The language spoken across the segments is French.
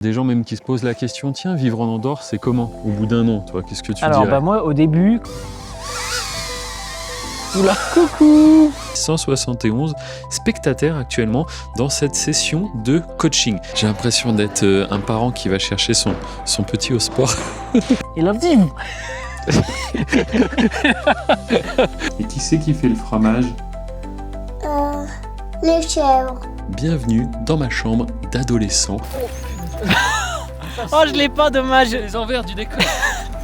Des gens même qui se posent la question, tiens, vivre en Andorre, c'est comment au bout d'un an, toi, qu'est-ce que tu Alors, dirais? moi, au début... Oula, coucou! 171 spectateurs actuellement dans cette session de coaching. J'ai l'impression d'être un parent qui va chercher son petit au sport. Il love you! Et qui c'est qui fait le fromage? Les chèvres. Bienvenue dans ma chambre d'adolescent. Oh, je l'ai pas, dommage! Les envers du décor.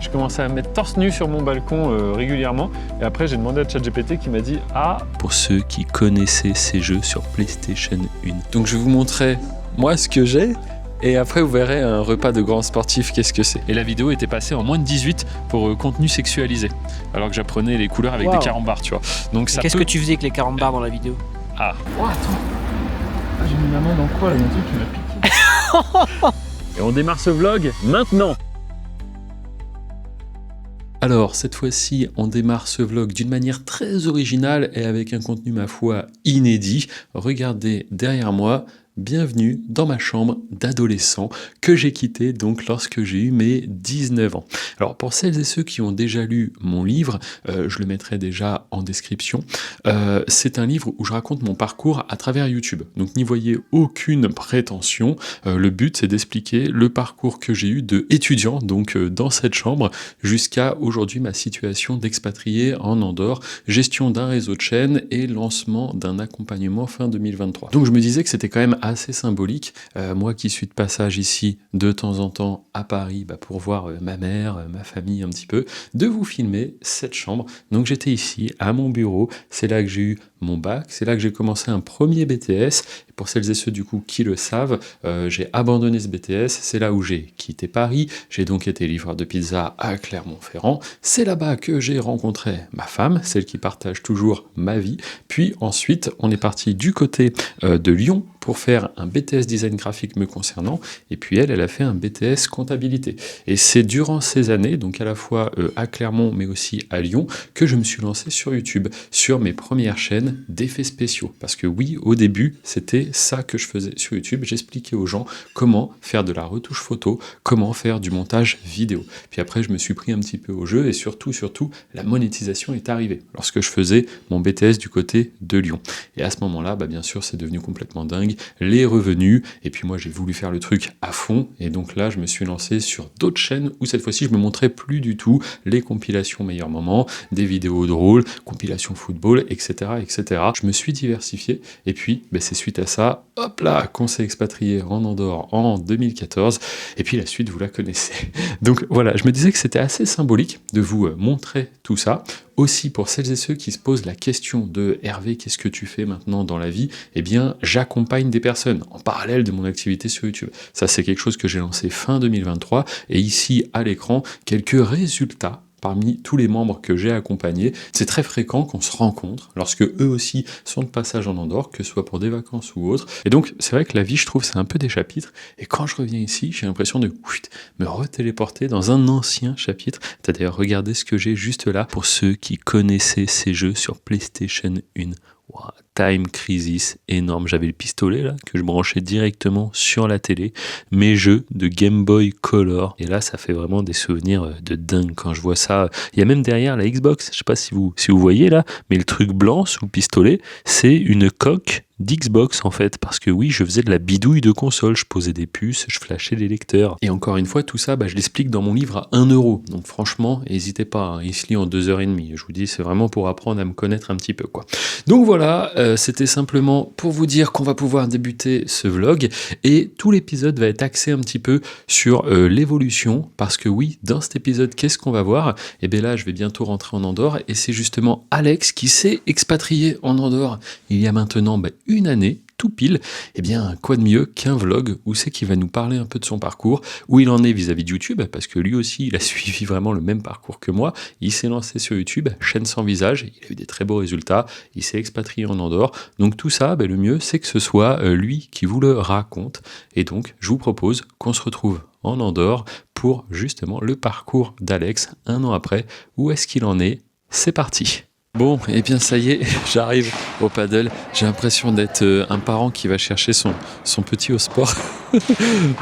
Je commençais à me mettre torse nu sur mon balcon régulièrement et après j'ai demandé à ChatGPT qui m'a dit « Ah !» pour ceux qui connaissaient ces jeux sur PlayStation 1. Donc je vais vous montrer moi ce que j'ai et après vous verrez un repas de grands sportifs qu'est-ce que c'est. Et la vidéo était passée en moins de 18 pour contenu sexualisé alors que j'apprenais les couleurs avec des carambars, tu vois. Donc ça Qu'est-ce que tu faisais avec les carambars dans la vidéo? Ah, Oh, attends. Ah, j'ai mis ma main dans quoi là? Il y a un truc qui m'a piqué. et on démarre ce vlog maintenant. Alors, cette fois-ci, on démarre ce vlog d'une manière très originale et avec un contenu, ma foi, inédit. Regardez derrière moi, bienvenue dans ma chambre d'adolescent que j'ai quitté donc lorsque j'ai eu mes 19 ans. Alors, pour celles et ceux qui ont déjà lu mon livre, je le mettrai déjà en description, c'est un livre où je raconte mon parcours à travers YouTube. Donc, n'y voyez aucune prétention. Le but, c'est d'expliquer le parcours que j'ai eu de étudiant, donc dans cette chambre, jusqu'à aujourd'hui ma situation d'expatrié en Andorre, gestion d'un réseau de chaînes et lancement d'un accompagnement fin 2023. Donc je me disais que c'était quand même assez symbolique, moi qui suis de passage ici de temps en temps à Paris pour voir ma mère, ma famille un petit peu, de vous filmer cette chambre. Donc j'étais ici à mon bureau, c'est là que j'ai eu mon bac, c'est là que j'ai commencé un premier BTS. Et pour celles et ceux du coup qui le savent, j'ai abandonné ce BTS, c'est là où j'ai quitté Paris, j'ai donc été livreur de pizza à Clermont-Ferrand, c'est là-bas que j'ai rencontré ma femme, celle qui partage toujours ma vie, puis ensuite on est parti du côté de Lyon pour faire un BTS design graphique me concernant, et puis elle a fait un BTS comptabilité. Et c'est durant ces années, donc à la fois à Clermont mais aussi à Lyon, que je me suis lancé sur YouTube, sur mes premières chaînes d'effets spéciaux. Parce que oui, au début, c'était ça que je faisais sur YouTube, j'expliquais aux gens comment faire de la retouche photo, comment faire du montage vidéo. Puis après, je me suis pris un petit peu au jeu, et surtout, la monétisation est arrivée, lorsque je faisais mon BTS du côté de Lyon. Et à ce moment-là, bien sûr, c'est devenu complètement dingue, les revenus, et puis moi j'ai voulu faire le truc à fond, et donc là je me suis lancé sur d'autres chaînes où cette fois-ci je me montrais plus du tout les compilations meilleurs moments, des vidéos drôles, compilations football, etc. etc. Je me suis diversifié, et puis c'est suite à ça, hop là, qu'on s'est expatrié en Andorre en 2014, et puis la suite vous la connaissez. Donc voilà, je me disais que c'était assez symbolique de vous montrer tout ça, aussi pour celles et ceux qui se posent la question de Hervé, qu'est-ce que tu fais maintenant dans la vie? Eh bien, j'accompagne des personnes en parallèle de mon activité sur YouTube. Ça, c'est quelque chose que j'ai lancé fin 2023 et ici à l'écran, quelques résultats parmi tous les membres que j'ai accompagnés. C'est très fréquent qu'on se rencontre lorsque eux aussi sont de passage en Andorre, que ce soit pour des vacances ou autre. Et donc, c'est vrai que la vie, je trouve, c'est un peu des chapitres. Et quand je reviens ici, j'ai l'impression de me retéléporter dans un ancien chapitre. T'as d'ailleurs regardé ce que j'ai juste là pour ceux qui connaissaient ces jeux sur PlayStation 1. Wow, Time Crisis, énorme. J'avais le pistolet là que je branchais directement sur la télé. Mes jeux de Game Boy Color. Et là, ça fait vraiment des souvenirs de dingue quand je vois ça. Il y a même derrière la Xbox, je sais pas si vous voyez là, mais le truc blanc sous le pistolet, c'est une coque d'Xbox en fait, parce que oui, je faisais de la bidouille de console, je posais des puces, je flashais les lecteurs. Et encore une fois, tout ça, je l'explique dans mon livre à 1 €. Donc franchement, n'hésitez pas, hein, il se lit en 2h30. Je vous dis, c'est vraiment pour apprendre à me connaître un petit peu, quoi. Donc voilà, c'était simplement pour vous dire qu'on va pouvoir débuter ce vlog, et tout l'épisode va être axé un petit peu sur l'évolution, parce que oui, dans cet épisode, qu'est-ce qu'on va voir? Et bien là, je vais bientôt rentrer en Andorre, et c'est justement Alex qui s'est expatrié en Andorre il y a maintenant une année, tout pile. Et bien, quoi de mieux qu'un vlog où c'est qu'il va nous parler un peu de son parcours, où il en est vis-à-vis de YouTube, parce que lui aussi, il a suivi vraiment le même parcours que moi. Il s'est lancé sur YouTube, chaîne sans visage, il a eu des très beaux résultats, il s'est expatrié en Andorre. Donc tout ça, le mieux, c'est que ce soit lui qui vous le raconte. Et donc, je vous propose qu'on se retrouve en Andorre pour justement le parcours d'Alex, 1 an après. Où est-ce qu'il en est? C'est parti! Bon, et bien ça y est, j'arrive au paddle. J'ai l'impression d'être un parent qui va chercher son petit au sport.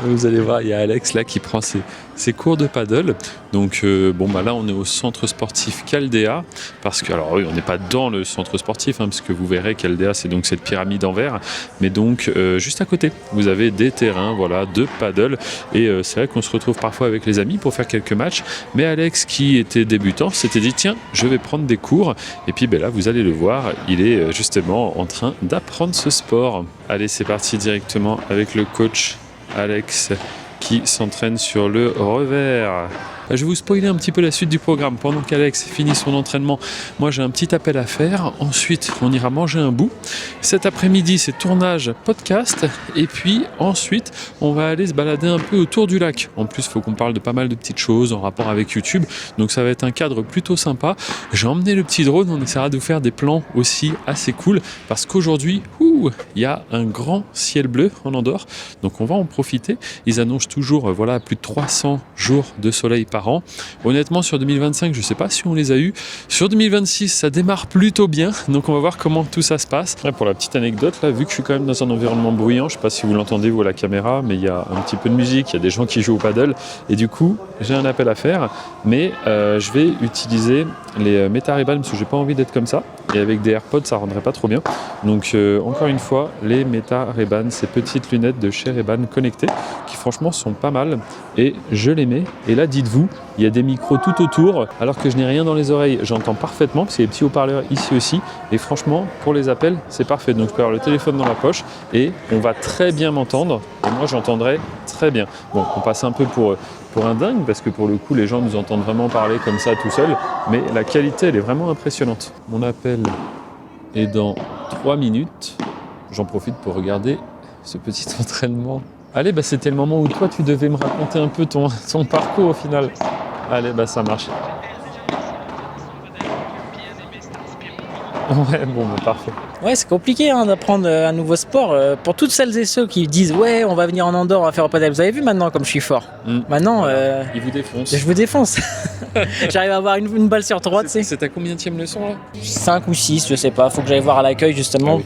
Vous allez voir, il y a Alex là qui prend ses cours de paddle. Donc là on est au centre sportif Caldea. Parce que, alors oui, on n'est pas dans le centre sportif, parce que vous verrez Caldea c'est donc cette pyramide en verre. Mais donc juste à côté, vous avez des terrains de paddle. Et c'est vrai qu'on se retrouve parfois avec les amis pour faire quelques matchs. Mais Alex qui était débutant s'était dit tiens, je vais prendre des cours. Et puis là, vous allez le voir, il est justement en train d'apprendre ce sport. Allez, c'est parti directement avec le coach Alex qui s'entraîne sur le revers. Je vais vous spoiler un petit peu la suite du programme. Pendant qu'Alex finit son entraînement, moi j'ai un petit appel à faire. Ensuite, on ira manger un bout. Cet après-midi, c'est tournage podcast. Et puis ensuite, on va aller se balader un peu autour du lac. En plus, il faut qu'on parle de pas mal de petites choses en rapport avec YouTube. Donc ça va être un cadre plutôt sympa. J'ai emmené le petit drone. On essaiera de vous faire des plans aussi assez cool. Parce qu'aujourd'hui, il y a un grand ciel bleu en Andorre. Donc on va en profiter. Ils annoncent toujours plus de 300 jours de soleil par an. Honnêtement, sur 2025, je ne sais pas si on les a eu. Sur 2026, ça démarre plutôt bien. Donc, on va voir comment tout ça se passe. Ouais, pour la petite anecdote, là, vu que je suis quand même dans un environnement bruyant, je ne sais pas si vous l'entendez, vous, à la caméra, mais il y a un petit peu de musique, il y a des gens qui jouent au paddle. Et du coup, j'ai un appel à faire. Mais je vais utiliser les Meta Ray-Ban parce que je n'ai pas envie d'être comme ça. Et avec des AirPods, ça ne rendrait pas trop bien. Donc, encore une fois, les Meta Ray-Ban, ces petites lunettes de chez Ray-Ban connectées, qui franchement sont pas mal. Et je les mets. Et là, dites-vous, il y a des micros tout autour, alors que je n'ai rien dans les oreilles. J'entends parfaitement, parce qu'il y a des petits haut-parleurs ici aussi. Et franchement, pour les appels, c'est parfait. Donc, je peux avoir le téléphone dans la poche et on va très bien m'entendre. Et moi, j'entendrai très bien. Bon, on passe un peu pour un dingue, parce que pour le coup, les gens nous entendent vraiment parler comme ça tout seuls. Mais la qualité, elle est vraiment impressionnante. Mon appel est dans 3 minutes. J'en profite pour regarder ce petit entraînement. Allez, c'était le moment où toi, tu devais me raconter un peu ton parcours au final. Allez, ça marche. Ouais, parfait. Ouais, c'est compliqué d'apprendre un nouveau sport. Pour toutes celles et ceux qui disent ouais, on va venir en Andorre, on va faire au paddle. Vous avez vu maintenant comme je suis fort. Maintenant, il vous défonce. Je vous défonce. J'arrive à avoir une balle sur 3, tu sais. C'est ta combienième leçon là ? 5 ou 6, je sais pas. Faut que j'aille voir à l'accueil justement. Ah oui.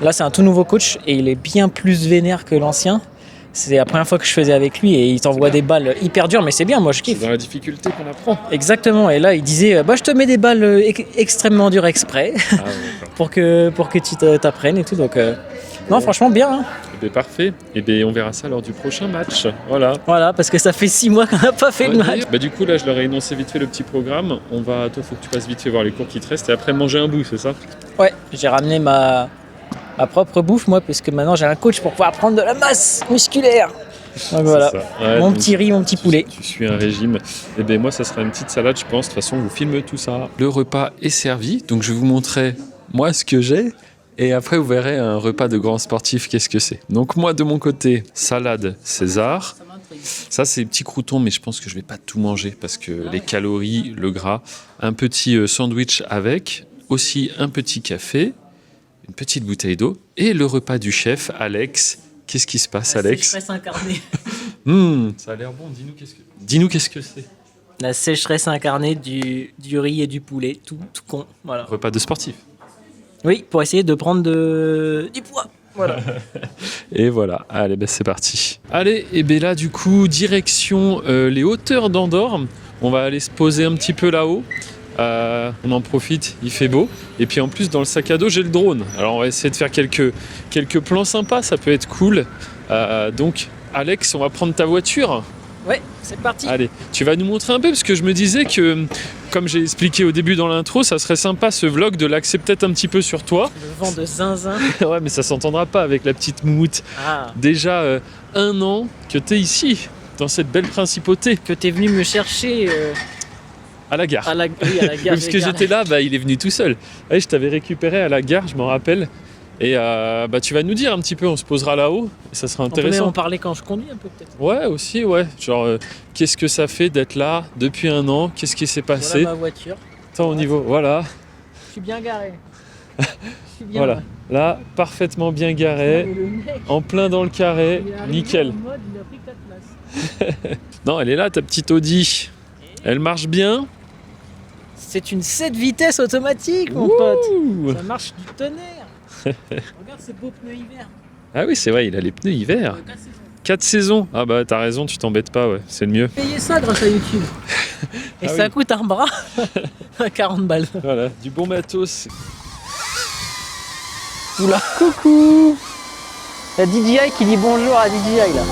Là, c'est un tout nouveau coach et il est bien plus vénère que l'ancien. C'est la première fois que je faisais avec lui et il t'envoie des balles hyper dures, mais c'est bien, moi je kiffe. C'est dans la difficulté qu'on apprend. Exactement, et là il disait je te mets des balles extrêmement dures exprès pour que tu t'apprennes et tout. Donc non, franchement bien. Parfait. Et on verra ça lors du prochain match. Voilà, parce que ça fait 6 mois qu'on n'a pas fait de match. Du coup là je leur ai énoncé vite fait le petit programme. Toi faut que tu passes vite fait voir les cours qui te restent et après manger un bout, c'est ça ? Ouais, j'ai ramené ma propre bouffe moi, parce que maintenant j'ai un coach pour pouvoir prendre de la masse musculaire. Donc voilà, mon petit riz, mon petit poulet. Tu suis un régime. Et moi ça sera une petite salade je pense. De toute façon vous filmez tout ça. Le repas est servi, donc je vais vous montrer moi ce que j'ai. Et après, vous verrez un repas de grand sportif, qu'est-ce que c'est. Donc moi, de mon côté, salade César. Ça, c'est des petits croûtons, mais je pense que je ne vais pas tout manger parce que les calories, le gras. Un petit sandwich avec, aussi un petit café, une petite bouteille d'eau. Et le repas du chef, Alex. Qu'est-ce qui se passe, Alex ? La sécheresse incarnée. Ça a l'air bon, dis-nous qu'est-ce que c'est. La sécheresse incarnée du riz et du poulet, tout con. Voilà. Repas de sportif. Oui, pour essayer de prendre du poids. Voilà. Et voilà, allez, c'est parti. Allez, et là du coup, direction les hauteurs d'Andorre. On va aller se poser un petit peu là-haut. On en profite, il fait beau. Et puis en plus, dans le sac à dos, j'ai le drone. Alors on va essayer de faire quelques plans sympas, ça peut être cool. Donc, Alex, on va prendre ta voiture. Ouais, c'est parti. Allez, tu vas nous montrer un peu, parce que je me disais que, comme j'ai expliqué au début dans l'intro, ça serait sympa ce vlog de l'axer peut-être un petit peu sur toi. Le vent de zinzin. Ouais, mais ça s'entendra pas avec la petite moumoute. Déjà 1 an que t'es ici, dans cette belle principauté. Que t'es venu me chercher... À la gare. Oui, à la gare. Parce que j'étais là, il est venu tout seul. Ouais, je t'avais récupéré à la gare, je m'en rappelle. Et tu vas nous dire un petit peu, on se posera là-haut, et ça sera intéressant. On peut en parler quand je conduis un peu peut-être. Ouais, aussi, ouais. Genre, qu'est-ce que ça fait d'être là depuis 1 an ? Qu'est-ce qui s'est passé ? Voilà ma voiture. Attends, au niveau, voilà. Je suis bien garé. Je suis bien voilà, là, parfaitement bien garé, en plein dans le carré, nickel. En mode, il a pris 4 places. Non, elle est là, ta petite Audi. Elle marche bien ? C'est une 7 vitesses automatique, mon pote. Ça marche du tonnerre. Regarde ce beau pneu hiver. Ah oui, c'est vrai, il a les pneus hiver. 4 saisons. Ah bah t'as raison, tu t'embêtes pas, ouais, c'est le mieux. Payez ça grâce à YouTube. Et ça coûte un bras à 40 balles. Voilà, du bon matos. Oula, coucou. La DJI qui dit bonjour à DJI là.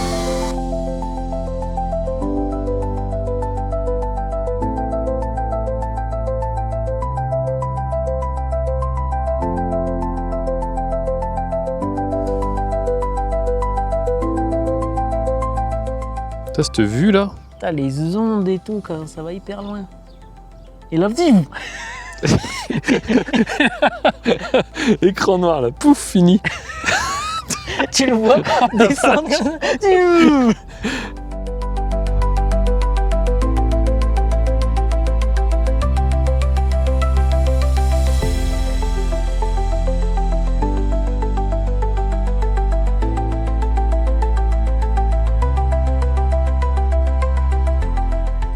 T'as cette vue là? T'as les ondes et tout, quand ça va hyper loin. Et là, vous. Écran noir là, pouf, fini. Tu le vois descendre.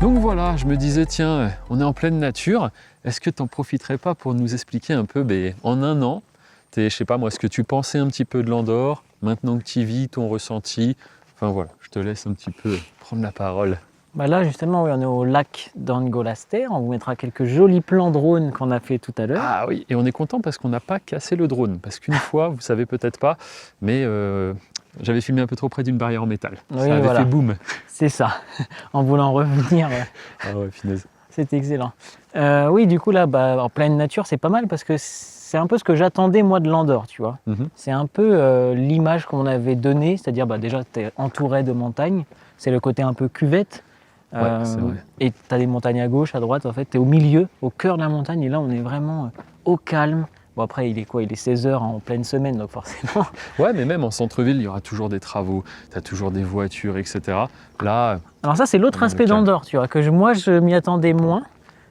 Donc voilà, je me disais, tiens, on est en pleine nature, est-ce que t'en profiterais pas pour nous expliquer un peu, en un an, je sais pas moi, ce que tu pensais un petit peu de l'Andorre, maintenant que tu y vis, ton ressenti, enfin voilà, je te laisse un petit peu prendre la parole. Bah là justement, oui, on est au lac d'Angolaster, on vous mettra quelques jolis plans drone qu'on a fait tout à l'heure. Ah oui, et on est content parce qu'on n'a pas cassé le drone, parce qu'une fois, vous savez peut-être pas, mais j'avais filmé un peu trop près d'une barrière en métal. Oui, ça avait fait boum. C'est ça, en voulant revenir. Ah ouais, finesse. C'est excellent. Oui, du coup là, en pleine nature, c'est pas mal parce que c'est un peu ce que j'attendais moi de l'Andorre, tu vois. C'est un peu l'image qu'on avait donnée, c'est-à-dire déjà tu es entouré de montagnes, c'est le côté un peu cuvette. Ouais, c'est vrai. Et tu as des montagnes à gauche, à droite, en fait, tu es au milieu, au cœur de la montagne, et là on est vraiment au calme. Bon après il est quoi? Il est 16h en pleine semaine, donc forcément. Ouais, mais même en centre-ville, il y aura toujours des travaux, tu as toujours des voitures, etc. Là. Alors ça c'est l'autre aspect d'Andorre, tu vois, que moi je m'y attendais moins.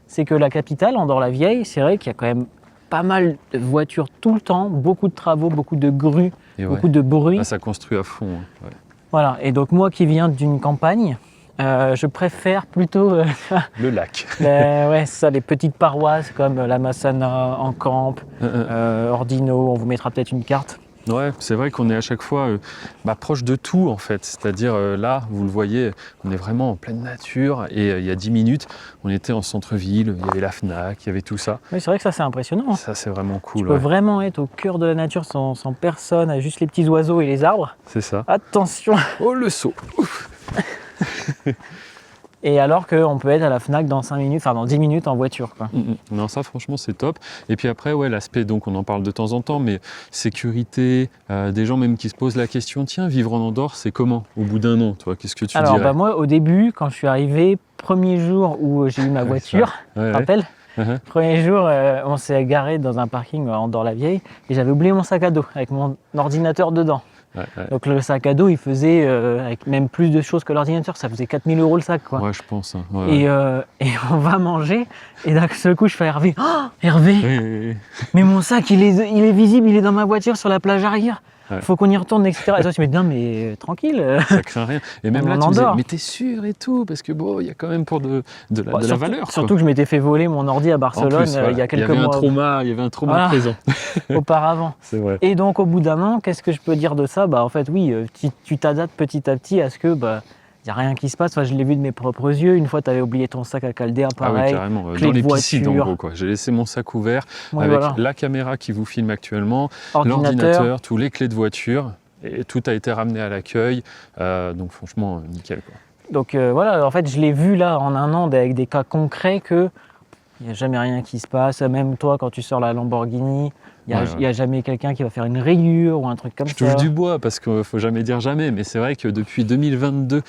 C'est que la capitale, Andorre-la-Vieille, c'est vrai qu'il y a quand même pas mal de voitures tout le temps, beaucoup de travaux, beaucoup de grues, beaucoup de bruit. Ah, ça construit à fond. Ouais. Voilà, et donc moi qui viens d'une campagne, je préfère plutôt le lac. Ouais, ça, les petites paroisses comme la Massana, Encamp, Ordino, on vous mettra peut-être une carte. Ouais, c'est vrai qu'on est à chaque fois proche de tout en fait. C'est-à-dire là, vous le voyez, on est vraiment en pleine nature et il y a 10 minutes, on était en centre-ville, il y avait la Fnac, il y avait tout ça. Oui, c'est vrai que ça c'est impressionnant. Ça c'est vraiment cool. Tu peux vraiment être au cœur de la nature sans personne, à juste les petits oiseaux et les arbres. C'est ça. Attention. Oh le saut. Et alors qu'on peut être à la Fnac dans 5 minutes, enfin dans 10 minutes en voiture, quoi. Non, ça franchement c'est top. Et puis après, ouais, l'aspect, donc on en parle de temps en temps, mais sécurité, des gens même qui se posent la question, tiens, vivre en Andorre, c'est comment au bout d'un an, toi, qu'est-ce que tu dirais? Alors moi au début, quand je suis arrivé, premier jour où j'ai eu ma voiture, tu te rappelles? Premier jour, on s'est garé dans un parking à Andorre-la-Vieille et j'avais oublié mon sac à dos avec mon ordinateur dedans. Donc le sac à dos, il faisait avec même plus de choses que l'ordinateur, ça faisait 4 000 € le sac, quoi. Ouais, je pense. Hein. Et on va manger et d'un seul coup, je fais à Hervé, oh, Hervé, oui. Mais mon sac, il est visible, il est dans ma voiture sur la plage arrière. Faut qu'on y retourne, etc. Et toi, tu me dis, non, mais tranquille. Ça craint rien. Et même là, tu me disais, mais t'es sûr et tout, parce que bon, il y a quand même pour de la valeur. Surtout que je m'étais fait voler mon ordi à Barcelone il y a quelques mois. Il y avait un trauma présent. Auparavant. C'est vrai. Et donc, au bout d'un an, qu'est-ce que je peux dire de ça? En fait, oui, tu t'adaptes petit à petit à ce que il n'y a rien qui se passe. Enfin, je l'ai vu de mes propres yeux. Une fois, tu avais oublié ton sac à Caldea, pareil. Ah oui, carrément. Dans les piscines, en gros, quoi. J'ai laissé mon sac ouvert avec la caméra qui vous filme actuellement, l'ordinateur, tous les clés de voiture. Et tout a été ramené à l'accueil. Donc, franchement, nickel, quoi. Donc, voilà. En fait, je l'ai vu là en un an avec des cas concrets que il n'y a jamais rien qui se passe. Même toi, quand tu sors la Lamborghini, il n'y a jamais quelqu'un qui va faire une rayure ou un truc comme ça. Je touche du bois parce qu'il ne faut jamais dire jamais, mais c'est vrai que depuis 2022,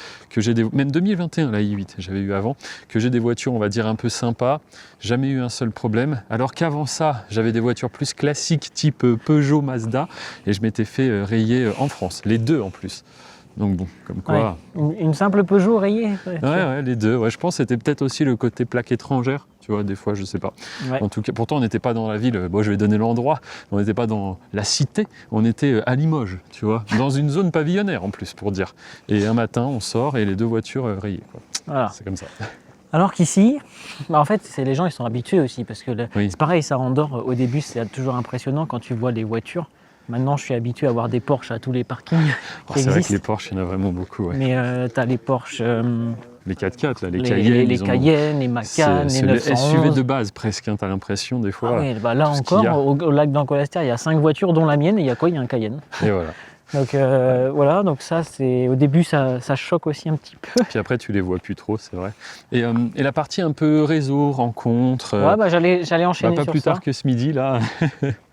même 2021, la i8, j'avais eu avant, que j'ai des voitures, on va dire, un peu sympas, jamais eu un seul problème. Alors qu'avant ça, j'avais des voitures plus classiques, type Peugeot, Mazda, et je m'étais fait rayer en France, les deux en plus. Donc bon, comme quoi... Ouais. Une simple Peugeot rayée. Ouais, les deux. Ouais, je pense que c'était peut-être aussi le côté plaque étrangère. Tu vois, des fois, je sais pas. Ouais. En tout cas, pourtant, on n'était pas dans la ville. Bon, je vais donner l'endroit. On n'était pas dans la cité. On était à Limoges, tu vois, dans une zone pavillonnaire en plus, pour dire. Et un matin, on sort et les deux voitures rayées, quoi. Voilà. C'est comme ça. Alors qu'ici, en fait, les gens ils sont habitués aussi parce que Oui. c'est pareil, ça Andorre, au début c'est toujours impressionnant quand tu vois les voitures. Maintenant, je suis habitué à voir des Porsche à tous les parkings qui C'est vrai que existent. les Porsche, il y en a vraiment beaucoup. Ouais. Mais tu as les Porsche, Les 4x4, là, les les Cayenne. les Cayenne, les Macan, les C'est le 911. SUV de base presque, hein, t'as l'impression des fois. Ah oui, bah là tout ce qu'il y a. encore, au lac d'Ancolastère, il y a 5 voitures dont la mienne et il y a quoi? Il y a un Cayenne. Et voilà. Donc voilà, donc ça c'est au début ça choque aussi un petit peu. Puis après, tu les vois plus trop, c'est vrai. Et la partie un peu réseau, rencontre. Ouais, bah j'allais enchaîner pas sur plus ça. tard que ce midi, là.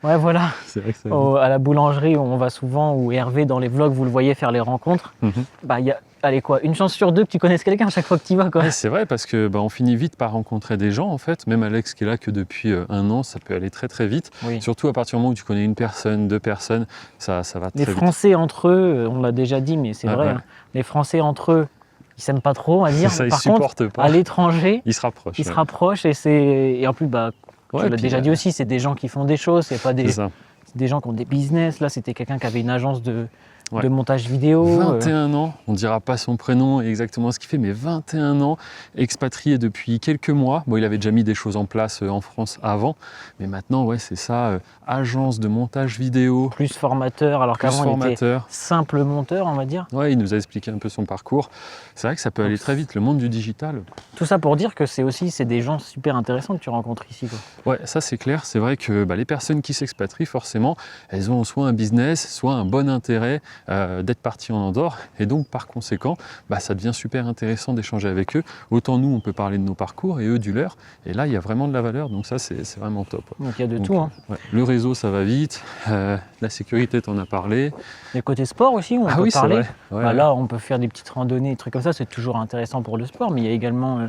Ouais, voilà. C'est vrai que ça. À la boulangerie où on va souvent, ou Hervé dans les vlogs, vous le voyez faire les rencontres. Mhm. Bah il y a, allez quoi, une chance sur deux que tu connaisses quelqu'un à chaque fois que tu y vas quoi. Ouais, c'est vrai parce que on finit vite par rencontrer des gens en fait. Même Alex qui est là que depuis 1 an, ça peut aller très très vite. Oui. Surtout à partir du moment où tu connais une personne, 2 personnes, ça va Les très vite. Français entre eux, on l'a déjà dit, mais c'est Ouais, vrai, ouais. hein, les Français entre eux, ils s'aiment pas trop, on va dire. Ça, ils Par contre, supportent pas. à l'étranger, Ils se rapprochent. ils se ouais. rapprochent et en plus, bah, Ouais, tu l'as puis, déjà dit aussi, c'est des gens qui font des choses, c'est pas C'est des, ça. c'est des gens qui ont des business. Là, c'était quelqu'un qui avait une agence de Ouais. montage vidéo. 21 ans, on ne dira pas son prénom et exactement ce qu'il fait, mais 21 ans, expatrié depuis quelques mois. Bon, il avait déjà mis des choses en place en France avant, mais maintenant, ouais, c'est ça, agence de montage vidéo, Plus formateur, alors plus qu'avant il était formateur. simple monteur, on va dire. Ouais, il nous a expliqué un peu son parcours. C'est vrai que ça peut aller très vite, le monde du digital. Tout ça pour dire que c'est des gens super intéressants que tu rencontres ici, quoi. Ouais, ça c'est clair. C'est vrai que les personnes qui s'expatrient, forcément, elles ont soit un business, soit un bon intérêt d'être parties en Andorre. Et donc, par conséquent, ça devient super intéressant d'échanger avec eux. Autant nous, on peut parler de nos parcours et eux du leur. Et là, il y a vraiment de la valeur. Donc ça, c'est vraiment top. Ouais. Donc il y a de Donc, tout. Hein. ouais. Le réseau, ça va vite. La sécurité, t'en as parlé. Il y a côté sport aussi, on peut Oui, c'est parler. vrai. Ouais, Bah, là, on peut faire des petites randonnées, des trucs comme ça, c'est toujours intéressant pour le sport, mais il y a également...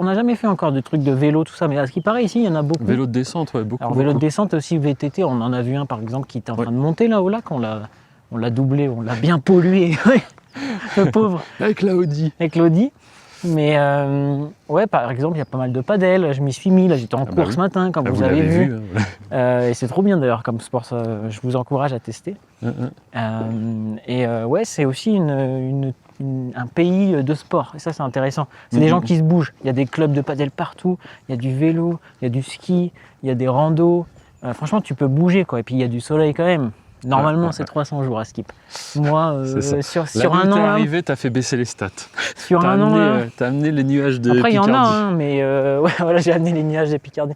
on n'a jamais fait encore de trucs de vélo, tout ça, mais à ce qui paraît ici, il y en a beaucoup. Vélo de descente, ouais, beaucoup. Alors vélo de beaucoup. descente aussi, VTT, on en a vu un par exemple qui était en Ouais. train de monter là au lac, on l'a doublé, on l'a bien pollué, le pauvre, Avec la Audi. avec l'Audi. Mais ouais, par exemple, il y a pas mal de padel, je m'y suis mis, là j'étais en bah cours oui. ce matin, comme Ah, vous avez l'avez vu. hein. Et c'est trop bien d'ailleurs comme sport, ça, je vous encourage à tester. Ouais, c'est aussi un pays de sport, et ça c'est intéressant. C'est des gens qui se bougent, il y a des clubs de padel partout, il y a du vélo, il y a du ski, il y a des randos. Franchement, tu peux bouger quoi, et puis il y a du soleil quand même. Normalement, c'est 300 jours à Skip. Moi, C'est ça. sur Là un où t'es an, là, arrivé, t'as fait baisser les stats. sur T'as un an, là, amené les nuages de après il y en a, Picardie. hein, mais ouais, voilà, j'ai amené les nuages de Picardie.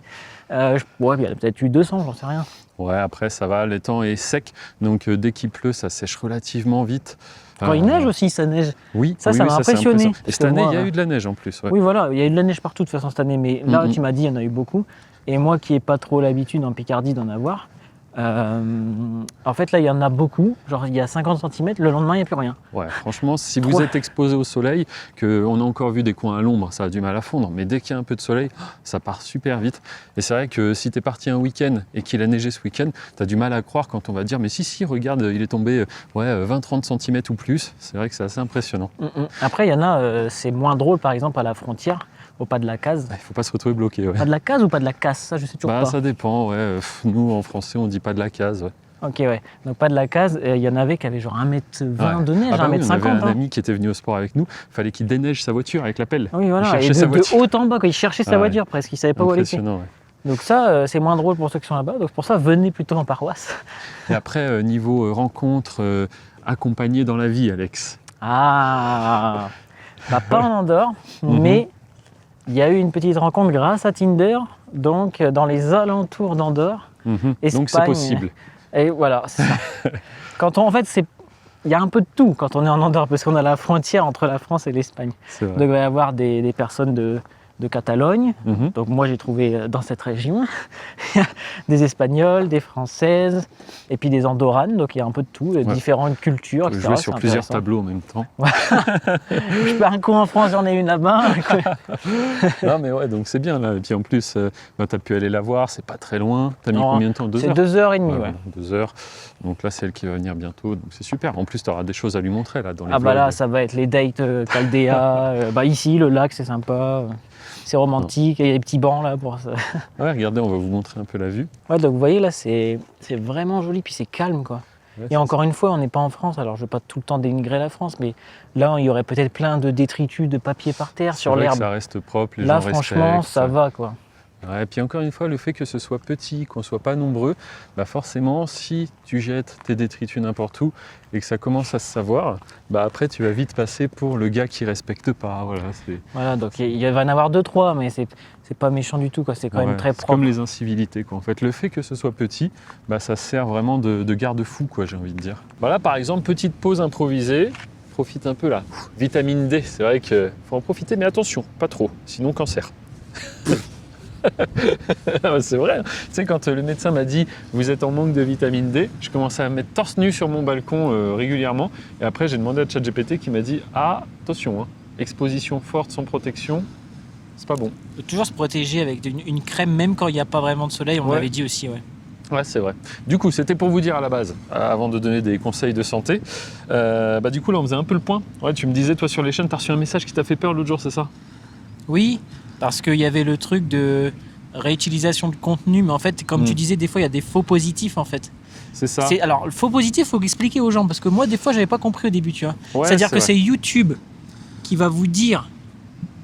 Ouais, il y en a peut-être eu 200, j'en sais rien. Ouais, après ça va, le temps est sec, donc dès qu'il pleut, ça sèche relativement vite. Quand il neige aussi, ça neige. Oui, Ça oui, m'a oui, c'est impressionné, impressionnant. parce Et cette que année, moi, il y a eu de la neige en plus. Ouais. Oui, voilà, il y a eu de la neige partout de toute façon cette année, mais là, tu m'as dit, il y en a eu beaucoup. Et moi qui n'ai pas trop l'habitude en Picardie d'en avoir, en fait, là, il y en a beaucoup. Genre, il y a 50 cm, le lendemain, il n'y a plus rien. Ouais, franchement, si Trop. vous êtes exposé au soleil, qu'on a encore vu des coins à l'ombre, ça a du mal à fondre, mais dès qu'il y a un peu de soleil, ça part super vite. Et c'est vrai que si tu es parti un week-end et qu'il a neigé ce week-end, tu as du mal à croire quand on va dire, mais si, regarde, il est tombé 20-30 cm ou plus. C'est vrai que c'est assez impressionnant. Après, il y en a, c'est moins drôle, par exemple, à la frontière, au pas de la case. Il ne faut pas se retrouver bloqué. Ouais. Pas de la case ou pas de la casse? Ça, je sais toujours pas. Ça dépend, ouais. Nous, en français, on dit pas de la case. Ouais. Ok, ouais. Donc, pas de la case. Il y en avait qui avaient genre 1m20 de neige, Ah bah oui, on 1m50. avait un ami qui était venu au sport avec nous, fallait qu'il déneige sa voiture avec la pelle. Oui, voilà. Il cherchait Et sa de voiture. haut en bas, quand il cherchait sa voiture presque, il savait pas où elle était. Impressionnant, ouais. Donc ça, c'est moins drôle pour ceux qui sont là-bas. Donc pour ça, venez plutôt en paroisse. Et après, niveau rencontre, accompagné dans la vie, Alex. Ah, bah, pas en Andorre, mais il y a eu une petite rencontre grâce à Tinder, donc dans les alentours d'Andorre. Donc c'est possible. Et voilà, c'est ça. En fait, il y a un peu de tout quand on est en Andorre, parce qu'on a la frontière entre la France et l'Espagne. C'est vrai. Donc il va y avoir des personnes de Catalogne. Mhm. Donc moi j'ai trouvé dans cette région des Espagnols, des Françaises et puis des Andorranes, donc il y a un peu de tout, différentes cultures, On peut etc. jouer sur C'est plusieurs intéressant. tableaux en même temps. Je fais un coup en France, j'en ai une là-bas. Non mais ouais, donc c'est bien là. Et puis en plus, tu as pu aller la voir, c'est pas très loin. Tu as mis Non, combien de temps? 2 C'est heures 2h30, ouais. 2 heures. Donc là, c'est elle qui va venir bientôt, donc c'est super. En plus, tu auras des choses à lui montrer là dans les Ah bah vlogs. là, ça va être les dates Caldea. Bah ici, le lac, c'est sympa. C'est romantique, et il y a des petits bancs là pour ça. Ouais, regardez, on va vous montrer un peu la vue. Ouais, donc vous voyez là, c'est vraiment joli, puis c'est calme quoi. Ouais, et encore une fois, on n'est pas en France, alors je ne veux pas tout le temps dénigrer la France, mais là, il y aurait peut-être plein de détritus de papier par terre sur l'herbe. Ça reste propre, les là, gens franchement, respectent. ça va, quoi. Ouais, et puis encore une fois, le fait que ce soit petit, qu'on ne soit pas nombreux, forcément, si tu jettes tes détritus n'importe où et que ça commence à se savoir, après tu vas vite passer pour le gars qui respecte pas. Voilà, donc il va y en avoir 2-3, mais c'est pas méchant du tout, quoi. C'est quand même très propre. C'est comme les incivilités, quoi. En fait, le fait que ce soit petit, ça sert vraiment de garde-fou, quoi, j'ai envie de dire. Voilà, par exemple, petite pause improvisée. Profite un peu là. Vitamine D, c'est vrai qu'il faut en profiter, mais attention, pas trop, sinon cancer. C'est vrai, tu sais, quand le médecin m'a dit vous êtes en manque de vitamine D, je commençais à me mettre torse nu sur mon balcon régulièrement, et après j'ai demandé à ChatGPT qui m'a dit attention, exposition forte sans protection, c'est pas bon. Il faut toujours se protéger avec une crème, même quand il n'y a pas vraiment de soleil, on l'avait dit aussi. Ouais, c'est vrai. Du coup, c'était pour vous dire à la base, avant de donner des conseils de santé, du coup là on faisait un peu le point. Ouais, tu me disais, toi sur les chaînes, t'as reçu un message qui t'a fait peur l'autre jour, c'est ça? Oui, parce qu'il y avait le truc de réutilisation de contenu, mais en fait, comme tu disais, des fois, il y a des faux positifs, en fait. C'est ça. Alors, le faux positif, il faut expliquer aux gens, parce que moi, des fois, j'avais pas compris au début, tu vois. Ouais, c'est-à-dire que c'est YouTube qui va vous dire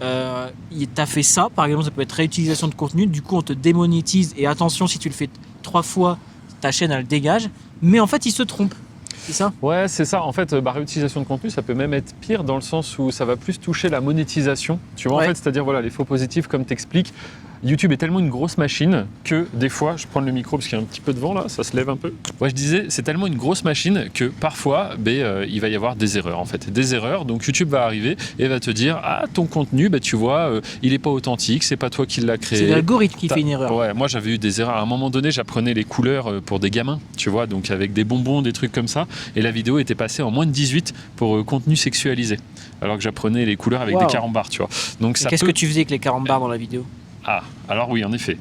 t'as fait ça, par exemple, ça peut être réutilisation de contenu, du coup, on te démonétise, et attention, si tu le fais 3 fois, ta chaîne, elle dégage, mais en fait, il se trompe. C'est ça? Ouais, c'est ça. En fait, réutilisation de contenu, ça peut même être pire dans le sens où ça va plus toucher la monétisation. Tu vois, en fait, c'est-à-dire, les faux positifs, comme t'expliques, YouTube est tellement une grosse machine que des fois, je prends le micro parce qu'il y a un petit peu de vent là, ça se lève un peu. Ouais, je disais, c'est tellement une grosse machine que parfois, il va y avoir des erreurs en fait. Des erreurs, donc YouTube va arriver et va te dire, ton contenu, tu vois, il n'est pas authentique, c'est pas toi qui l'as créé. C'est l'algorithme qui fait une erreur. Ouais, moi j'avais eu des erreurs. À un moment donné, j'apprenais les couleurs pour des gamins, tu vois, donc avec des bonbons, des trucs comme ça. Et la vidéo était passée en moins de 18 pour contenu sexualisé. Alors que j'apprenais les couleurs avec des carambars, tu vois. Donc, qu'est-ce que tu faisais avec les carambars dans la vidéo? Alors oui, en effet.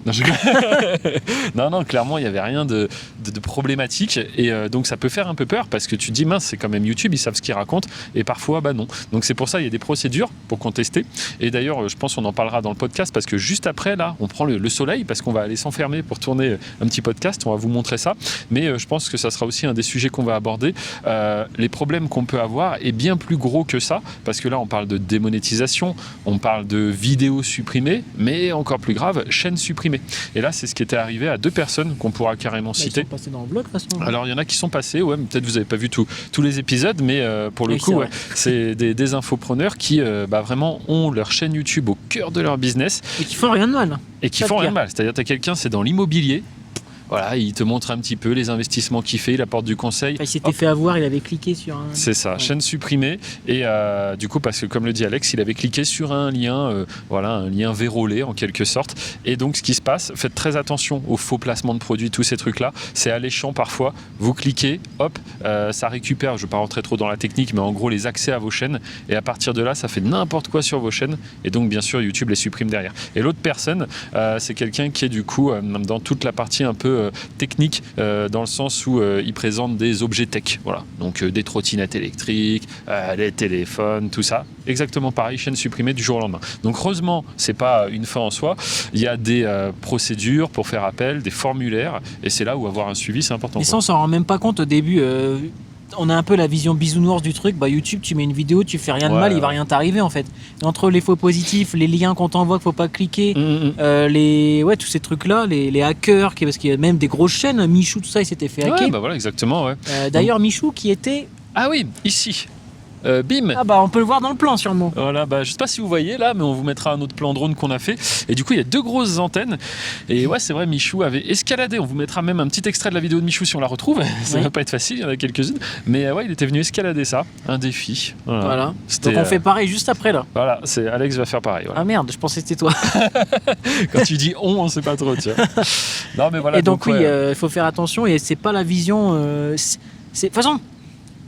Non, clairement, il n'y avait rien de problématique. Et donc, ça peut faire un peu peur parce que tu te dis, mince, c'est quand même YouTube, ils savent ce qu'ils racontent. Et parfois, non. Donc, c'est pour ça, il y a des procédures pour contester. Et d'ailleurs, je pense qu'on en parlera dans le podcast parce que juste après, là, on prend le soleil parce qu'on va aller s'enfermer pour tourner un petit podcast. On va vous montrer ça. Mais je pense que ça sera aussi un des sujets qu'on va aborder. Les problèmes qu'on peut avoir est bien plus gros que ça parce que là, on parle de démonétisation, on parle de vidéos supprimées, mais encore plus grave, chaîne supprimée. Et là, c'est ce qui était arrivé à 2 personnes qu'on pourra carrément citer. Ils sont passés dans le blog, de toute façon. Alors, il y en a qui sont passés, mais peut-être vous n'avez pas vu tous les épisodes, mais pour le coup, c'est des infopreneurs qui vraiment ont leur chaîne YouTube au cœur de leur business. Et qui font rien de mal. C'est-à-dire, tu as quelqu'un, c'est dans l'immobilier. Voilà, il te montre un petit peu les investissements qu'il fait, il apporte du conseil. Il s'était fait avoir, il avait cliqué sur un... C'est ça, chaîne supprimée. Et du coup, parce que comme le dit Alex, il avait cliqué sur un lien, un lien vérolé en quelque sorte. Et donc, ce qui se passe, faites très attention aux faux placements de produits, tous ces trucs-là. C'est alléchant parfois. Vous cliquez, hop, ça récupère, je ne vais pas rentrer trop dans la technique, mais en gros, les accès à vos chaînes. Et à partir de là, ça fait n'importe quoi sur vos chaînes. Et donc, bien sûr, YouTube les supprime derrière. Et l'autre personne, c'est quelqu'un qui est du coup dans toute la partie un peu technique dans le sens où il présente des objets tech, voilà, donc des trottinettes électriques, les téléphones, tout ça, exactement pareil, chaîne supprimée du jour au lendemain. Donc heureusement, c'est pas une fin en soi, il y a des procédures pour faire appel, des formulaires, et c'est là où avoir un suivi, c'est important. Mais ça, on s'en rend même pas compte au début. On a un peu la vision bisounours du truc. YouTube, tu mets une vidéo, tu fais rien de mal, il va rien t'arriver en fait. Et entre les faux positifs, les liens qu'on t'envoie qu'il faut pas cliquer, tous ces trucs-là, les hackers, parce qu'il y a même des grosses chaînes, Michou, tout ça, il s'était fait hacker. Voilà, exactement. Ouais. D'ailleurs, Michou qui était... Ah oui, ici. Bim. On peut le voir dans le plan sûrement. Voilà, je sais pas si vous voyez là, mais on vous mettra un autre plan drone qu'on a fait. Et du coup, il y a 2 grosses antennes. Et ouais, c'est vrai, Michou avait escaladé. On vous mettra même un petit extrait de la vidéo de Michou si on la retrouve. Ça va pas être facile, il y en a quelques-unes. Mais il était venu escalader ça. Un défi. Voilà. Donc on fait pareil juste après là. Voilà, c'est Alex va faire pareil. Voilà. Ah merde, je pensais que c'était toi. Quand tu dis on sait pas trop, tiens. Non, mais voilà. Et donc oui, il faut faire attention. Et c'est pas la vision. De toute façon,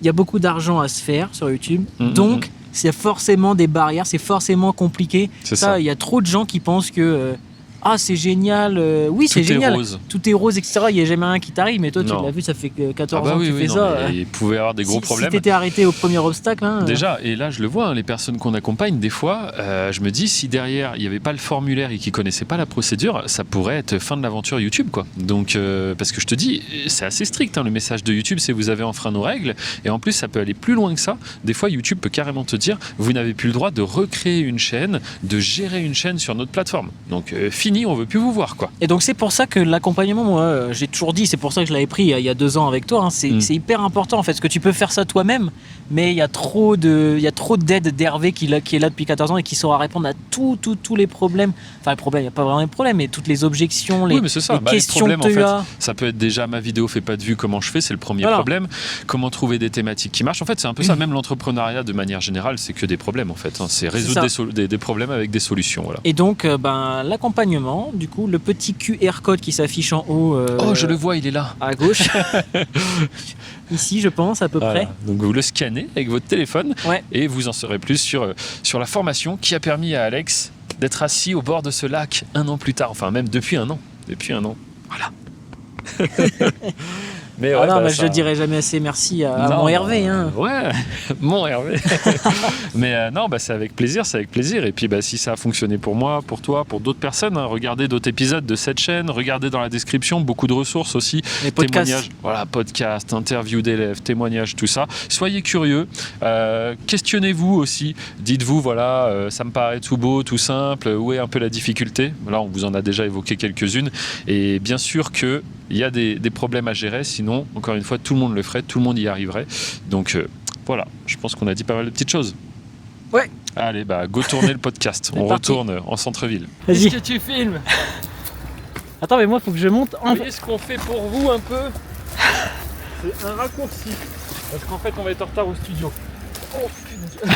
il y a beaucoup d'argent à se faire sur YouTube, donc c'est forcément des barrières, c'est forcément compliqué. Il y a trop de gens qui pensent que ah c'est génial, oui c'est Tout est génial, rose. tout est rose etc, il n'y a jamais rien qui t'arrive, mais toi tu Non. l'as vu, ça fait 14 Ah bah ans oui, que tu oui, fais non, ça. mais il pouvait y avoir des gros problèmes. Si t'étais arrêté au premier obstacle, hein, Déjà, et là je le vois, hein, les personnes qu'on accompagne, des fois, je me dis si derrière il n'y avait pas le formulaire et qu'ils ne connaissaient pas la procédure, ça pourrait être fin de l'aventure YouTube, quoi. Donc, parce que je te dis, c'est assez strict, hein, le message de YouTube, c'est vous avez enfreint nos règles, et en plus ça peut aller plus loin que ça. Des fois YouTube peut carrément te dire, vous n'avez plus le droit de recréer une chaîne, de gérer une chaîne sur notre plateforme. Donc fini, on veut plus vous voir, quoi. Et donc c'est pour ça que l'accompagnement, moi j'ai toujours dit, c'est pour ça que je l'avais pris il y a 2 ans avec toi, hein, c'est hyper important en fait, parce que tu peux faire ça toi-même, mais il y a trop d'aide d'Hervé qui est là depuis 14 ans et qui saura répondre à tous les problèmes. Enfin les problèmes, il n'y a pas vraiment de problème, mais toutes les objections, les, oui, mais c'est ça. les questions les problèmes, que tu en as. fait, ça peut être déjà ma vidéo fait pas de vue, comment je fais, c'est le premier problème. Comment trouver des thématiques qui marchent. En fait, c'est un peu ça, même l'entrepreneuriat de manière générale, c'est que des problèmes en fait, hein. C'est résoudre des problèmes avec des solutions. Voilà. Et donc l'accompagnement, du coup, le petit QR code qui s'affiche en haut. Oh, je le vois, il est là. À gauche. Ici, je pense, à peu près. Donc vous le scannez avec votre téléphone ouais. Et vous en saurez plus sur la formation qui a permis à Alex d'être assis au bord de ce lac 1 an plus tard. Enfin, même depuis un an. Voilà. Mais ouais, non, je ne dirai jamais assez merci à mon Hervé. Hein. Ouais, mon Hervé. Mais non, c'est avec plaisir. Et puis si ça a fonctionné pour moi, pour toi, pour d'autres personnes, hein, regardez d'autres épisodes de cette chaîne, regardez dans la description, beaucoup de ressources aussi. Les podcasts. Témoignages, voilà, podcasts, interviews d'élèves, témoignages, tout ça. Soyez curieux, questionnez-vous aussi. Dites-vous, voilà, ça me paraît tout beau, tout simple, où est un peu la difficulté ? Là, on vous en a déjà évoqué quelques-unes. Et bien sûr qu'il y a des problèmes à gérer, sinon, encore une fois, tout le monde le ferait, tout le monde y arriverait. Donc voilà, je pense qu'on a dit pas mal de petites choses. Ouais. Allez, go tourner le podcast. On retourne en centre-ville. Vas-y. Qu'est-ce que tu filmes ? Attends, mais moi, il faut que je monte. Vous voyez ce qu'on fait pour vous un peu ? C'est un raccourci. Parce qu'en fait, on va être en retard au studio. Oh, putain.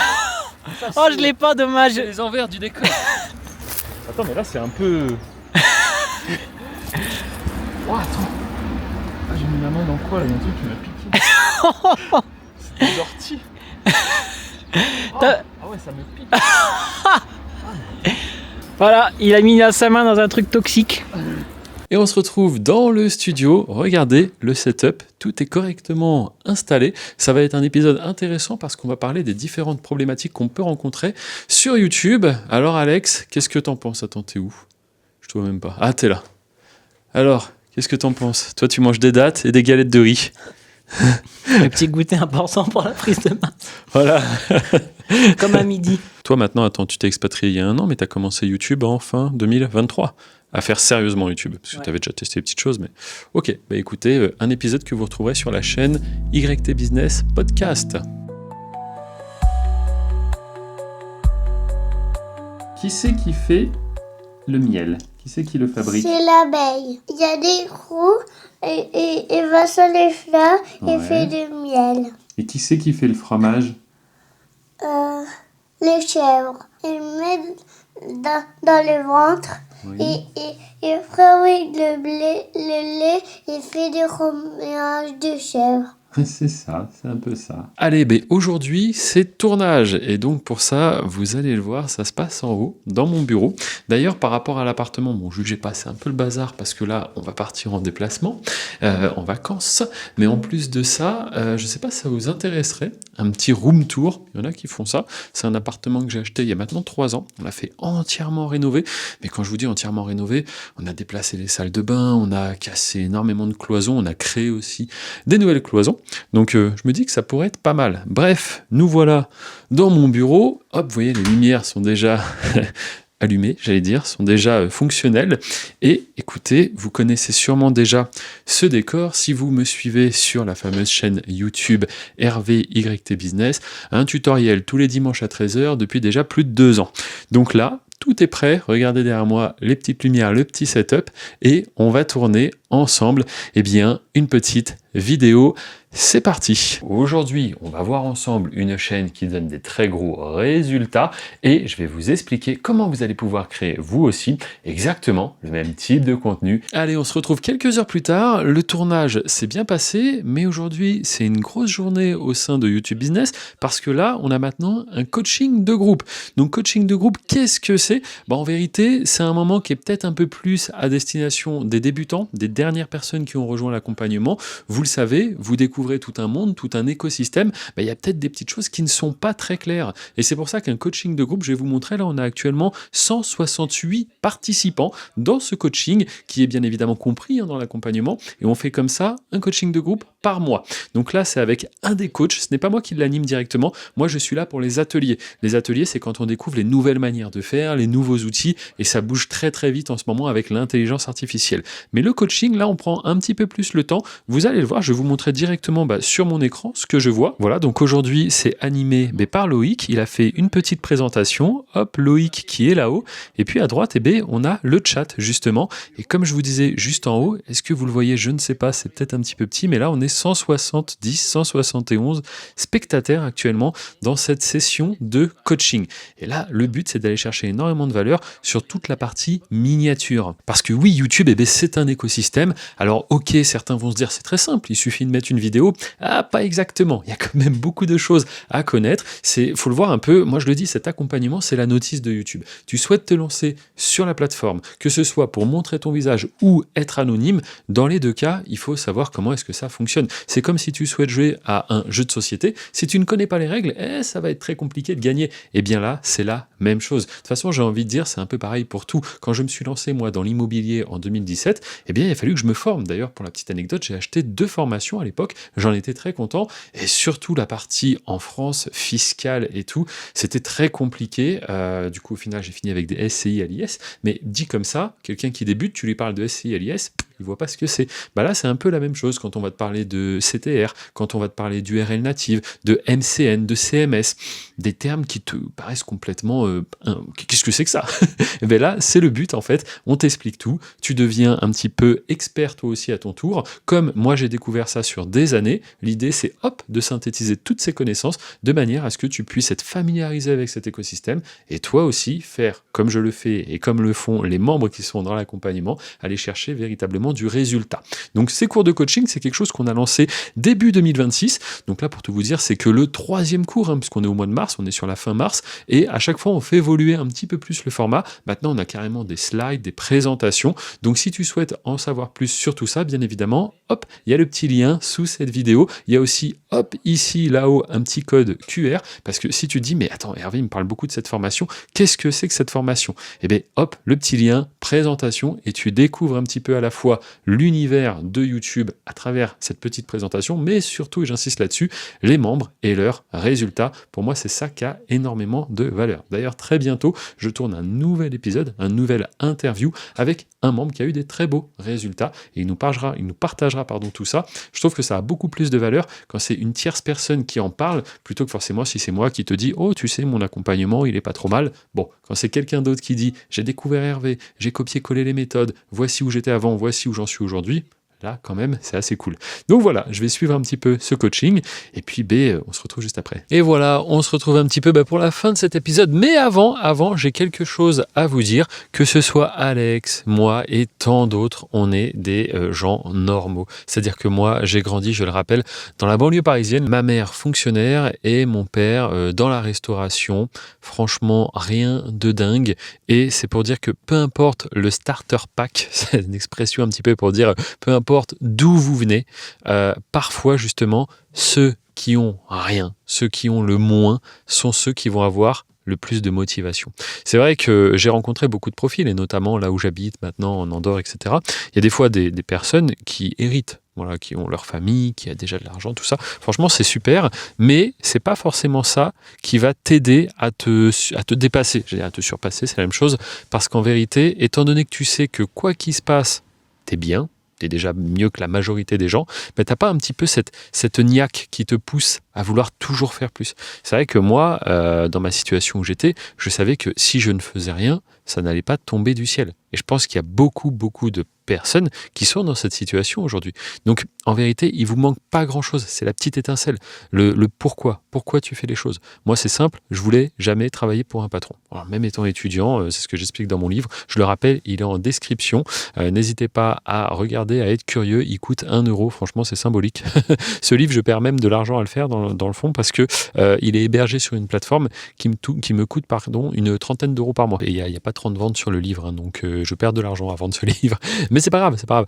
Oh, je l'ai pas, dommage. C'est les envers du décor. Attends, mais là, c'est un peu... Oh, attends. Ah, j'ai mis ma main dans quoi là ? Il y a un truc qui m'a piqué. C'est des orties. Oh, ah ouais, ça me pique. Voilà, il a mis sa main dans un truc toxique. Et on se retrouve dans le studio. Regardez le setup, tout est correctement installé. Ça va être un épisode intéressant parce qu'on va parler des différentes problématiques qu'on peut rencontrer sur YouTube. Alors Alex, qu'est-ce que t'en penses ? Attends, t'es où ? Je te vois même pas. Ah, t'es là. Alors, qu'est-ce que t'en penses ? Toi, tu manges des dattes et des galettes de riz. Le petit goûter important pour la prise de masse. Voilà. Comme à midi. Toi, maintenant, attends, tu t'es expatrié il y a 1 an, mais t'as commencé YouTube en fin 2023. À faire sérieusement YouTube, parce que tu avais déjà testé des petites choses, mais ok, écoutez, un épisode que vous retrouverez sur la chaîne YT Business Podcast. Qui c'est qui fait le miel ? Qui c'est qui le fabrique ? C'est l'abeille. Il y a des roues et va sur les fleurs et fait du miel. Et qui c'est qui fait le fromage ? Les chèvres. Ils mettent dans le ventre. Et après, avec le lait, il fait du fromage de chèvre. C'est ça, c'est un peu ça. Allez, aujourd'hui, c'est tournage. Et donc, pour ça, vous allez le voir, ça se passe en haut, dans mon bureau. D'ailleurs, par rapport à l'appartement, vu que j'ai passé un peu le bazar, parce que là, on va partir en déplacement, en vacances. Mais en plus de ça, je ne sais pas si ça vous intéresserait, un petit room tour. Il y en a qui font ça. C'est un appartement que j'ai acheté il y a maintenant 3 ans. On l'a fait entièrement rénover. Mais quand je vous dis entièrement rénové, on a déplacé les salles de bain, on a cassé énormément de cloisons, on a créé aussi des nouvelles cloisons. Donc je me dis que ça pourrait être pas mal. Bref, nous voilà dans mon bureau. Hop, vous voyez, les lumières sont déjà allumées, sont déjà fonctionnelles. Et écoutez, vous connaissez sûrement déjà ce décor. Si vous me suivez sur la fameuse chaîne YouTube Hervé YT Business, un tutoriel tous les dimanches à 13h depuis déjà plus de 2 ans. Donc là, tout est prêt, regardez derrière moi les petites lumières, le petit setup, et on va tourner ensemble une petite vidéo c'est parti. Aujourd'hui, on va voir ensemble une chaîne qui donne des très gros résultats et je vais vous expliquer comment vous allez pouvoir créer vous aussi exactement le même type de contenu. Allez, on se retrouve quelques heures plus tard. Le tournage s'est bien passé, mais aujourd'hui, c'est une grosse journée au sein de YouTube Business parce que là, on a maintenant un coaching de groupe. Donc, coaching de groupe, qu'est-ce que c'est? En vérité, c'est un moment qui est peut-être un peu plus à destination des débutants, des dernières personnes qui ont rejoint l'accompagnement. Vous le savez, vous découvrez tout un monde, tout un écosystème. Il y a peut-être des petites choses qui ne sont pas très claires. Et c'est pour ça qu'un coaching de groupe, je vais vous montrer, là, on a actuellement 168 participants dans ce coaching qui est bien évidemment compris dans l'accompagnement. Et on fait comme ça un coaching de groupe par mois. Donc là, c'est avec un des coachs. Ce n'est pas moi qui l'anime directement. Moi, je suis là pour les ateliers. Les ateliers, c'est quand on découvre les nouvelles manières de faire, les nouveaux outils, et ça bouge très très vite en ce moment avec l'intelligence artificielle. Mais le coaching, là, on prend un petit peu plus le temps. Vous allez le voir, je vais vous montrer directement sur mon écran ce que je vois. Voilà, donc aujourd'hui, c'est animé par Loïc. Il a fait une petite présentation. Hop, Loïc qui est là-haut. Et puis à droite, on a le chat, justement. Et comme je vous disais juste en haut, est-ce que vous le voyez? Je ne sais pas, c'est peut-être un petit peu petit, mais là, on est 170, 171 spectateurs actuellement dans cette session de coaching. Et là, le but, c'est d'aller chercher énormément de valeur sur toute la partie miniature. Parce que oui, YouTube, c'est un écosystème. Alors, ok, certains vont se dire, c'est très simple, il suffit de mettre une vidéo. Ah, pas exactement. Il y a quand même beaucoup de choses à connaître. Faut le voir un peu. Moi, je le dis, cet accompagnement, c'est la notice de YouTube. Tu souhaites te lancer sur la plateforme, que ce soit pour montrer ton visage ou être anonyme. Dans les deux cas, il faut savoir comment est-ce que ça fonctionne. C'est comme si tu souhaites jouer à un jeu de société. Si tu ne connais pas les règles, ça va être très compliqué de gagner. Et bien là, c'est la même chose. De toute façon, j'ai envie de dire, c'est un peu pareil pour tout. Quand je me suis lancé, moi, dans l'immobilier en 2017, il a fallu que je me forme. D'ailleurs, pour la petite anecdote, j'ai acheté 2 formations à l'époque. J'en étais très content. Et surtout, la partie en France, fiscale et tout, c'était très compliqué. Du coup, au final, j'ai fini avec des SCI à l'IS. Mais dit comme ça, quelqu'un qui débute, tu lui parles de SCI à l'IS, il voit pas ce que c'est. Là, c'est un peu la même chose quand on va te parler de CTR, quand on va te parler d'URL native, de MCN, de CMS, des termes qui te paraissent complètement... qu'est-ce que c'est que ça? Là, c'est le but, en fait. On t'explique tout. Tu deviens un petit peu expert, toi aussi, à ton tour. Comme moi, j'ai découvert ça sur des années, l'idée, c'est, de synthétiser toutes ces connaissances de manière à ce que tu puisses être familiarisé avec cet écosystème et toi aussi faire, comme je le fais et comme le font les membres qui sont dans l'accompagnement, aller chercher véritablement du résultat. Donc ces cours de coaching, c'est quelque chose qu'on a lancé début 2026. Donc là, pour tout vous dire, c'est que le 3e cours, puisqu'on est au mois de mars, on est sur la fin mars, et à chaque fois, on fait évoluer un petit peu plus le format. Maintenant, on a carrément des slides, des présentations. Donc si tu souhaites en savoir plus sur tout ça, bien évidemment, il y a le petit lien sous cette vidéo. Il y a aussi, ici, là-haut, un petit code QR, parce que si tu dis, mais attends, Hervé, il me parle beaucoup de cette formation, qu'est-ce que c'est que cette formation? Le petit lien, présentation, et tu découvres un petit peu à la fois l'univers de YouTube à travers cette petite présentation, mais surtout, et j'insiste là-dessus, les membres et leurs résultats. Pour moi, c'est ça qui a énormément de valeur. D'ailleurs, très bientôt, je tourne un nouvel épisode, un nouvel interview avec un membre qui a eu des très beaux résultats et il nous partagera tout ça. Je trouve que ça a beaucoup plus de valeur quand c'est une tierce personne qui en parle plutôt que forcément si c'est moi qui te dis « Oh, tu sais, mon accompagnement, il est pas trop mal. » Bon, quand c'est quelqu'un d'autre qui dit « J'ai découvert Hervé, j'ai copié-collé les méthodes, voici où j'étais avant, voici où j'en suis aujourd'hui. » Là, quand même, c'est assez cool. Donc voilà, je vais suivre un petit peu ce coaching et puis on se retrouve juste après. Et voilà, on se retrouve un petit peu pour la fin de cet épisode. Mais avant, j'ai quelque chose à vous dire, que ce soit Alex, moi et tant d'autres, on est des gens normaux. C'est-à-dire que moi, j'ai grandi, je le rappelle, dans la banlieue parisienne. Ma mère fonctionnaire et mon père dans la restauration. Franchement, rien de dingue. Et c'est pour dire que peu importe le starter pack, c'est une expression un petit peu pour dire peu importe d'où vous venez, parfois justement ceux qui ont rien, ceux qui ont le moins sont ceux qui vont avoir le plus de motivation. C'est vrai que j'ai rencontré beaucoup de profils et notamment là où j'habite maintenant en Andorre, etc. Il y a des fois des personnes qui héritent, voilà, qui ont leur famille, qui a déjà de l'argent, tout ça. Franchement, c'est super, mais c'est pas forcément ça qui va t'aider à te dépasser. Je veux dire, à te surpasser, c'est la même chose, parce qu'en vérité, étant donné que tu sais que quoi qu'il se passe, t'es bien, t'es déjà mieux que la majorité des gens, mais t'as pas un petit peu cette niaque qui te pousse à vouloir toujours faire plus. C'est vrai que moi, dans ma situation où j'étais, je savais que si je ne faisais rien, ça n'allait pas tomber du ciel. Et je pense qu'il y a beaucoup de personnes qui sont dans cette situation aujourd'hui. Donc, en vérité, il vous manque pas grand-chose. C'est la petite étincelle. Le pourquoi. Pourquoi tu fais les choses. Moi, c'est simple. Je voulais jamais travailler pour un patron. Alors, même étant étudiant, c'est ce que j'explique dans mon livre. Je le rappelle, il est en description. N'hésitez pas à regarder, à être curieux. Il coûte 1 €. Franchement, c'est symbolique. Ce livre, je perds même de l'argent à le faire dans le fond parce que il est hébergé sur une plateforme qui me coûte une 30aine d'euros par mois. Et il n'y a pas 30 ventes sur le livre. Hein, donc, je perds de l'argent à vendre ce livre. Mais c'est pas grave.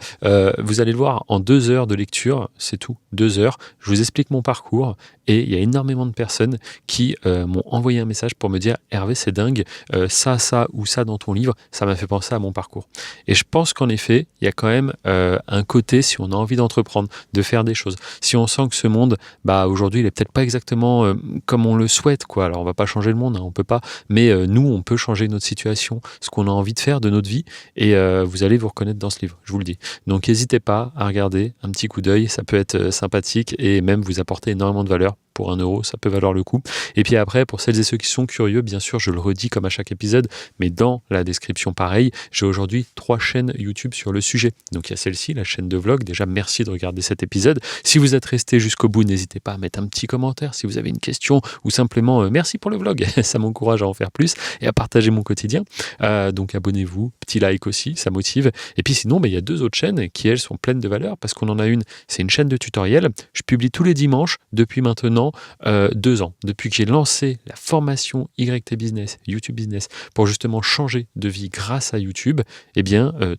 Vous allez le voir en 2 heures de lecture, c'est tout, 2 heures. Je vous explique mon parcours et il y a énormément de personnes qui m'ont envoyé un message pour me dire « Hervé, c'est dingue, ça ou ça dans ton livre, ça m'a fait penser à mon parcours. » Et je pense qu'en effet, il y a quand même un côté, si on a envie d'entreprendre, de faire des choses, si on sent que ce monde, aujourd'hui, il est peut-être pas exactement comme on le souhaite, quoi. Alors, on va pas changer le monde, hein, on peut pas, mais nous, on peut changer notre situation, ce qu'on a envie de faire de notre vie, et vous allez vous reconnaître dans ce livre, je vous le dis. Donc n'hésitez pas à regarder un petit coup d'œil, ça peut être sympathique et même vous apporter énormément de valeur. Pour 1 €, ça peut valoir le coup. Et puis après, pour celles et ceux qui sont curieux, bien sûr, je le redis comme à chaque épisode, mais dans la description, pareil, j'ai aujourd'hui 3 chaînes YouTube sur le sujet. Donc il y a celle-ci, la chaîne de vlog. Déjà, merci de regarder cet épisode. Si vous êtes resté jusqu'au bout, n'hésitez pas à mettre un petit commentaire si vous avez une question ou simplement merci pour le vlog. Ça m'encourage à en faire plus et à partager mon quotidien. Donc abonnez-vous, petit like aussi, ça motive. Et puis sinon, il y a 2 autres chaînes qui, elles, sont pleines de valeur parce qu'on en a une, c'est une chaîne de tutoriels. Je publie tous les dimanches depuis maintenant 2 ans, depuis que j'ai lancé la formation YT Business, YouTube Business, pour justement changer de vie grâce à YouTube,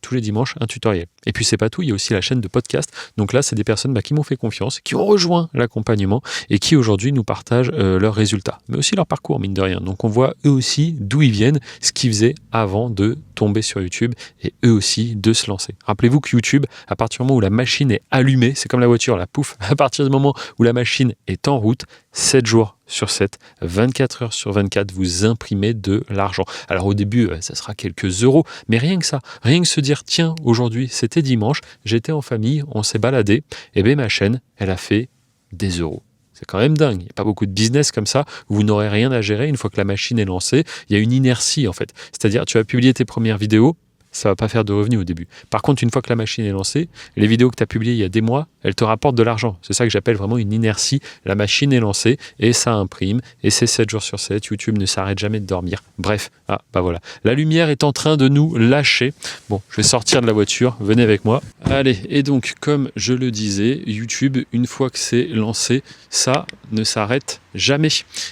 tous les dimanches, un tutoriel. Et puis c'est pas tout, il y a aussi la chaîne de podcast. Donc là, c'est des personnes qui m'ont fait confiance, qui ont rejoint l'accompagnement et qui aujourd'hui nous partagent leurs résultats, mais aussi leur parcours, mine de rien. Donc on voit eux aussi d'où ils viennent, ce qu'ils faisaient avant de tomber sur YouTube et eux aussi de se lancer. Rappelez-vous que YouTube, à partir du moment où la machine est allumée, c'est comme la voiture, la pouf, à partir du moment où la machine est en route, 7 jours sur 7, 24 heures sur 24, vous imprimez de l'argent. Alors au début, ça sera quelques euros, mais rien que ça, rien que se dire, tiens, aujourd'hui, c'était dimanche, j'étais en famille, on s'est baladé, et ma chaîne, elle a fait des euros. C'est quand même dingue. Il n'y a pas beaucoup de business comme ça où vous n'aurez rien à gérer une fois que la machine est lancée. Il y a une inertie en fait. C'est-à-dire, tu vas publier tes premières vidéos, ça ne va pas faire de revenus au début. Par contre, une fois que la machine est lancée, les vidéos que tu as publiées il y a des mois, elles te rapportent de l'argent. C'est ça que j'appelle vraiment une inertie. La machine est lancée et ça imprime. Et c'est 7 jours sur 7. YouTube ne s'arrête jamais de dormir. Bref, voilà. La lumière est en train de nous lâcher. Bon, je vais sortir de la voiture. Venez avec moi. Allez, et donc, comme je le disais, YouTube, une fois que c'est lancé, ça ne s'arrête jamais.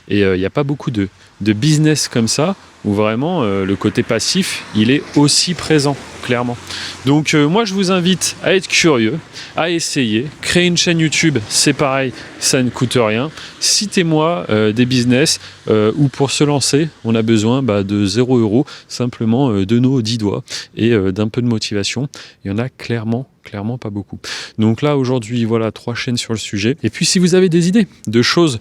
Et il n'y a pas beaucoup de business comme ça où vraiment le côté passif, il est aussi présent, clairement. Donc moi, je vous invite à être curieux, à essayer. Créer une chaîne YouTube, c'est pareil, ça ne coûte rien. Citez-moi des business où pour se lancer, on a besoin de 0 €, simplement de nos 10 doigts et d'un peu de motivation. Il y en a clairement pas beaucoup. Donc là, aujourd'hui, voilà, 3 chaînes sur le sujet. Et puis, si vous avez des idées de choses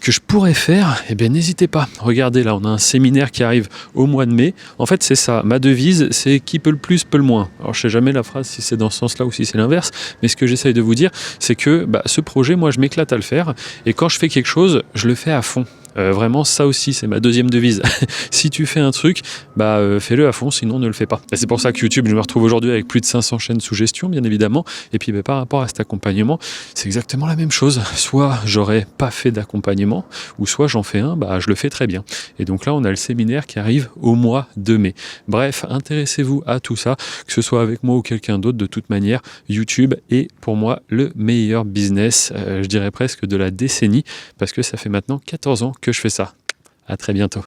que je pourrais faire, n'hésitez pas. Regardez, là, on a un séminaire qui arrive au mois de mai. En fait, c'est ça. Ma devise, c'est qui peut le plus, peut le moins. Alors, je sais jamais la phrase si c'est dans ce sens-là ou si c'est l'inverse, mais ce que j'essaye de vous dire, c'est que ce projet, moi, je m'éclate à le faire. Et quand je fais quelque chose, je le fais à fond. Vraiment, ça aussi, c'est ma deuxième devise. Si tu fais un truc, fais-le à fond, sinon ne le fais pas. Et c'est pour ça que YouTube, je me retrouve aujourd'hui avec plus de 500 chaînes sous gestion, bien évidemment. Et puis, par rapport à cet accompagnement, c'est exactement la même chose. Soit j'aurais pas fait d'accompagnement, ou soit j'en fais un, je le fais très bien. Et donc là, on a le séminaire qui arrive au mois de mai. Bref, intéressez-vous à tout ça, que ce soit avec moi ou quelqu'un d'autre. De toute manière, YouTube est pour moi le meilleur business, je dirais presque de la décennie, parce que ça fait maintenant 14 ans que je fais ça. À très bientôt.